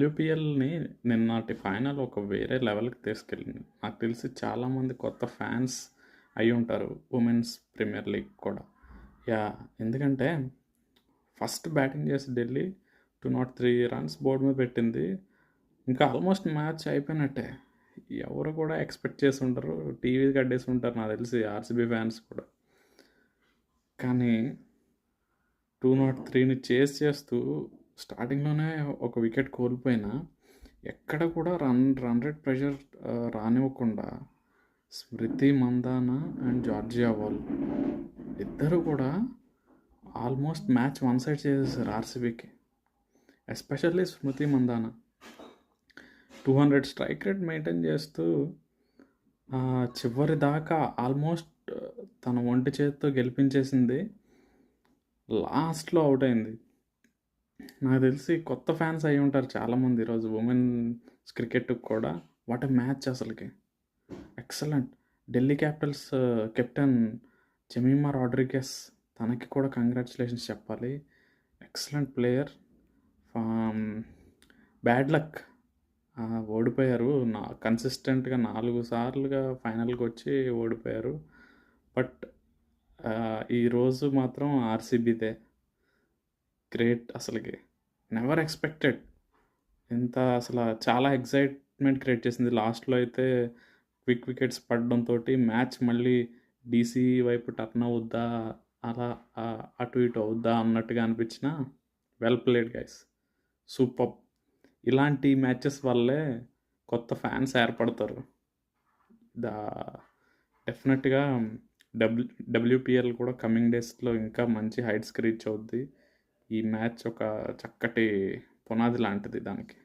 డబ్ల్యూపీఎల్‌ని నిన్నటి ఫైనల్ ఒక వేరే లెవెల్‌కి తీసుకెళ్ళింది. నాకు తెలిసి చాలామంది కొత్త ఫ్యాన్స్ అయ్యుంటారు ఉమెన్స్ ప్రీమియర్ లీగ్ కూడా. యాహ్! ఎందుకంటే ఫస్ట్ బ్యాటింగ్ చేసి ఢిల్లీ 203 రన్స్ బోర్డ్ మీద పెట్టింది. ఇంకా ఆల్మోస్ట్ మ్యాచ్ అయిపోయినట్టే. ఎవరు కూడా ఎక్స్‌పెక్ట్ చేసి ఉండరు. టీవీ కట్టేసి ఉంటారు నాకు తెలిసి ఆర్‌సీబీ ఫ్యాన్స్ కూడా. కానీ 203ని చేస్ చేస్తూ స్టార్టింగ్‌లోనే ఒక వికెట్ కోల్పోయినా ఎక్కడ కూడా రన్ రేట్ ప్రెషర్ రానివ్వకుండా స్మృతి మందాన అండ్ జార్జియా వాల్ ఇద్దరు కూడా ఆల్మోస్ట్ మ్యాచ్ వన్ సైడ్ చేసేసారు ఆర్సీబీకి. ఎస్పెషల్లీ స్మృతి మందాన 200 స్ట్రైక్ రేట్ మెయింటైన్ చేస్తూ చివరి దాకా ఆల్మోస్ట్ తన ఒంటి చేతితో గెలిపించేసింది. లాస్ట్లో అవుట్ అయింది. నాకు తెలిసి కొత్త ఫ్యాన్స్ అయి ఉంటారు చాలామంది ఈరోజు ఉమెన్స్ క్రికెట్కి కూడా. వాట్ ఎ మ్యాచ్ అసలుకి. Excellent. Delhi Capitals captain Jemimah రాడ్రిగెస్, తనకి కూడా కంగ్రాచులేషన్స్ చెప్పాలి. Excellent player. బ్యాడ్ లక్, ఓడిపోయారు. కన్సిస్టెంట్గా 4 సార్లుగా ఫైనల్కి వచ్చి ఓడిపోయారు. బట్ ఈరోజు మాత్రం ఆర్సీబీదే గ్రేట్. అసలుకి నెవర్ ఎక్స్పెక్టెడ్. ఇంత అసలు చాలా ఎక్సైట్మెంట్ క్రియేట్ చేసింది. లాస్ట్లో అయితే క్విక్ వికెట్స్ పడడంతో మ్యాచ్ మళ్ళీ డీసీ వైపు టర్న్ అవుద్దా, అలా అటు ఇటు అవుద్దా అన్నట్టుగా అనిపించిన వెల్ ప్లేడ్ గైస్. సూపర్. ఇలాంటి మ్యాచెస్ వల్లే కొత్త ఫ్యాన్స్ ఏర్పడతారు. దా డెఫినెట్గా డబ్ల్యూపీఎల్ కూడా కమింగ్ డేస్లో ఇంకా మంచి హైట్స్కి రీచ్ అవుద్ది. ఈ మ్యాచ్ ఒక చక్కటి పునాది లాంటిది దానికి.